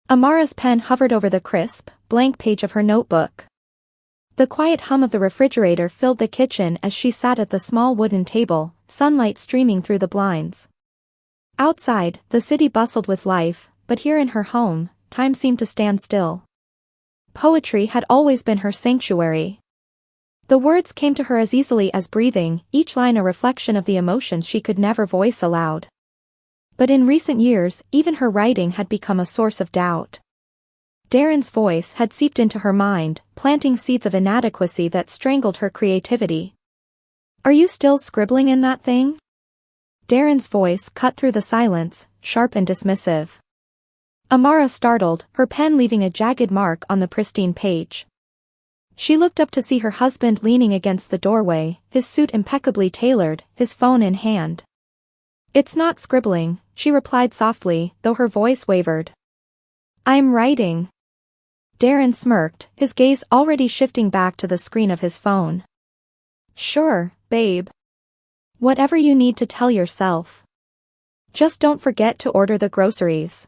Amara's pen hovered over the crisp, blank page of her notebook. The quiet hum of the refrigerator filled the kitchen as she sat at the small wooden table, sunlight streaming through the blinds. Outside, the city bustled with life, but here in her home, time seemed to stand still. Poetry had always been her sanctuary. The words came to her as easily as breathing, each line a reflection of the emotions she could never voice aloud. But in recent years, even her writing had become a source of doubt. Darren's voice had seeped into her mind, planting seeds of inadequacy that strangled her creativity. "Are you still scribbling in that thing?" Darren's voice cut through the silence, sharp and dismissive. Amara startled, her pen leaving a jagged mark on the pristine page. She looked up to see her husband leaning against the doorway, his suit impeccably tailored, his phone in hand. "It's not scribbling," she replied softly, though her voice wavered. "I'm writing." Darren smirked, his gaze already shifting back to the screen of his phone. "Sure, babe. Whatever you need to tell yourself. Just don't forget to order the groceries.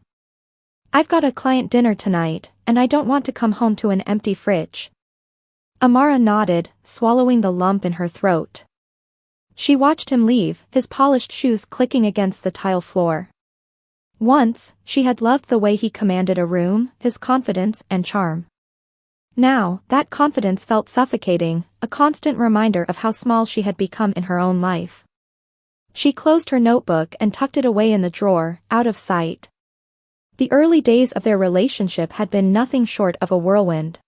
I've got a client dinner tonight, and I don't want to come home to an empty fridge." Amara nodded, swallowing the lump in her throat. She watched him leave, his polished shoes clicking against the tile floor. Once, she had loved the way he commanded a room, his confidence and charm. Now, that confidence felt suffocating, a constant reminder of how small she had become in her own life. She closed her notebook and tucked it away in the drawer, out of sight. The early days of their relationship had been nothing short of a whirlwind.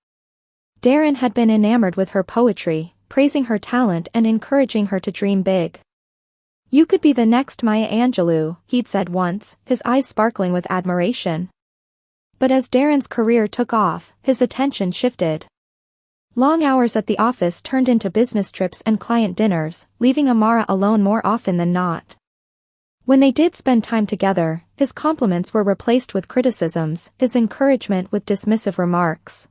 Darren had been enamored with her poetry, praising her talent and encouraging her to dream big. "You could be the next Maya Angelou," he'd said once, his eyes sparkling with admiration. But as Darren's career took off, his attention shifted. Long hours at the office turned into business trips and client dinners, leaving Amara alone more often than not. When they did spend time together, his compliments were replaced with criticisms, his encouragement with dismissive remarks.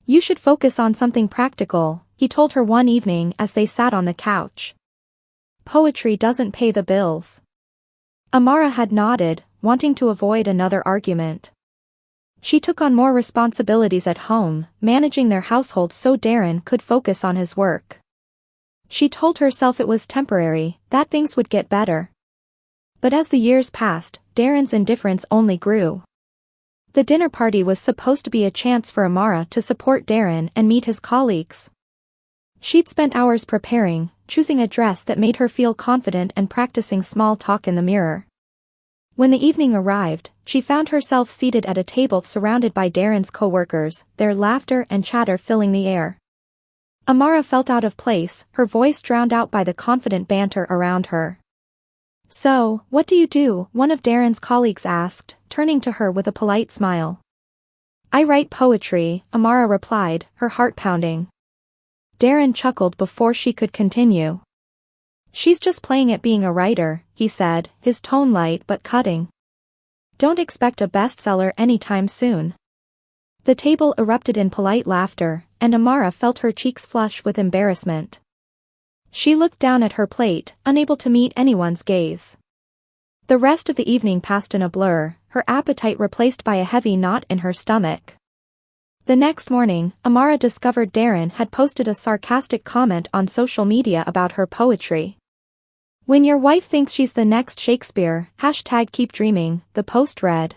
"You should focus on something practical," he told her one evening as they sat on the couch. "Poetry doesn't pay the bills." Amara had nodded, wanting to avoid another argument. She took on more responsibilities at home, managing their household so Darren could focus on his work. She told herself it was temporary, that things would get better. But as the years passed, Darren's indifference only grew. The dinner party was supposed to be a chance for Amara to support Darren and meet his colleagues. She'd spent hours preparing, choosing a dress that made her feel confident and practicing small talk in the mirror. When the evening arrived, she found herself seated at a table surrounded by Darren's co-workers, their laughter and chatter filling the air. Amara felt out of place, her voice drowned out by the confident banter around her. "So, what do you do?" one of Darren's colleagues asked, turning to her with a polite smile. "I write poetry," Amara replied, her heart pounding. Darren chuckled before she could continue. "She's just playing at being a writer," he said, his tone light but cutting. "Don't expect a bestseller anytime soon." The table erupted in polite laughter, and Amara felt her cheeks flush with embarrassment. She looked down at her plate, unable to meet anyone's gaze. The rest of the evening passed in a blur, her appetite replaced by a heavy knot in her stomach. The next morning, Amara discovered Darren had posted a sarcastic comment on social media about her poetry. "When your wife thinks she's the next Shakespeare, #keep dreaming," the post read.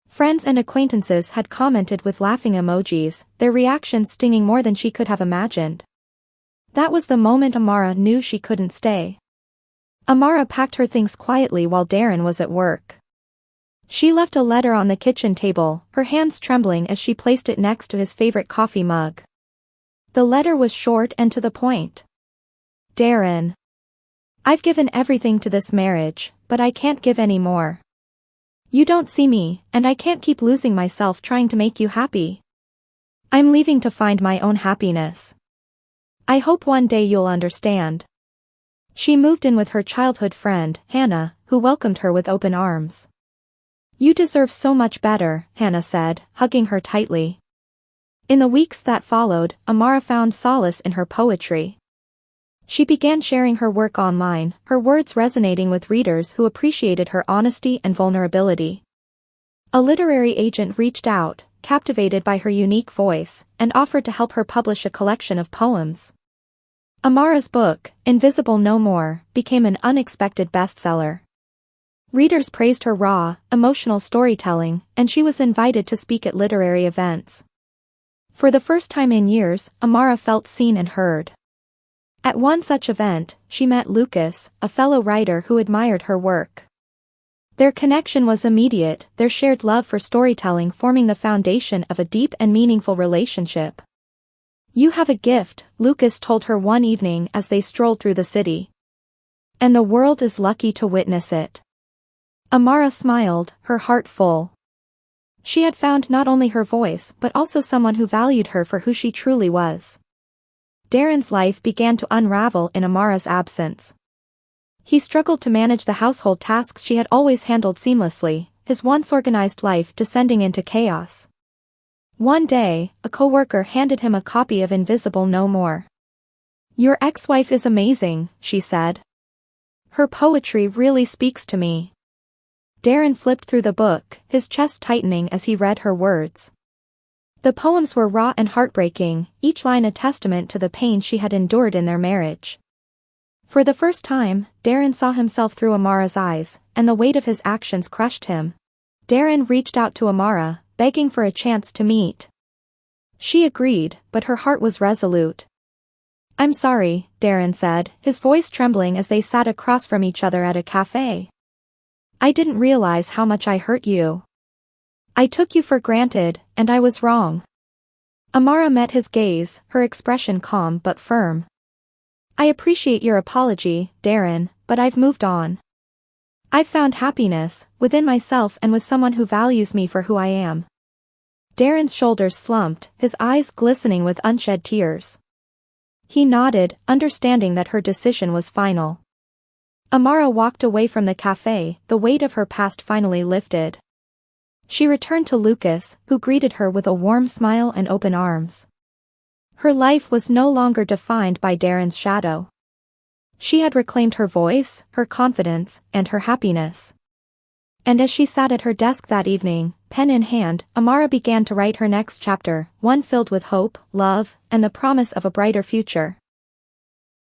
Friends and acquaintances had commented with laughing emojis, their reactions stinging more than she could have imagined. That was the moment Amara knew she couldn't stay. Amara packed her things quietly while Darren was at work. She left a letter on the kitchen table, her hands trembling as she placed it next to his favorite coffee mug. The letter was short and to the point. "Darren. I've given everything to this marriage, but I can't give any more. You don't see me, and I can't keep losing myself trying to make you happy. I'm leaving to find my own happiness. I hope one day you'll understand." She moved in with her childhood friend, Hannah, who welcomed her with open arms. "You deserve so much better," Hannah said, hugging her tightly. In the weeks that followed, Amara found solace in her poetry. She began sharing her work online, her words resonating with readers who appreciated her honesty and vulnerability. A literary agent reached out, captivated by her unique voice, and offered to help her publish a collection of poems. Amara's book, Invisible No More, became an unexpected bestseller. Readers praised her raw, emotional storytelling, and she was invited to speak at literary events. For the first time in years, Amara felt seen and heard. At one such event, she met Lucas, a fellow writer who admired her work. Their connection was immediate, their shared love for storytelling forming the foundation of a deep and meaningful relationship. "You have a gift," Lucas told her one evening as they strolled through the city. "And the world is lucky to witness it." Amara smiled, her heart full. She had found not only her voice but also someone who valued her for who she truly was. Darren's life began to unravel in Amara's absence. He struggled to manage the household tasks she had always handled seamlessly, his once organized life descending into chaos. One day, a coworker handed him a copy of Invisible No More. "Your ex-wife is amazing," she said. "Her poetry really speaks to me." Darren flipped through the book, his chest tightening as he read her words. The poems were raw and heartbreaking, each line a testament to the pain she had endured in their marriage. For the first time, Darren saw himself through Amara's eyes, and the weight of his actions crushed him. Darren reached out to Amara, begging for a chance to meet. She agreed, but her heart was resolute. "I'm sorry," Darren said, his voice trembling as they sat across from each other at a cafe. "I didn't realize how much I hurt you. I took you for granted, and I was wrong." Amara met his gaze, her expression calm but firm. "I appreciate your apology, Darren, but I've moved on. I've found happiness, within myself and with someone who values me for who I am." Darren's shoulders slumped, his eyes glistening with unshed tears. He nodded, understanding that her decision was final. Amara walked away from the cafe, the weight of her past finally lifted. She returned to Lucas, who greeted her with a warm smile and open arms. Her life was no longer defined by Darren's shadow. She had reclaimed her voice, her confidence, and her happiness. And as she sat at her desk that evening, pen in hand, Amara began to write her next chapter, one filled with hope, love, and the promise of a brighter future.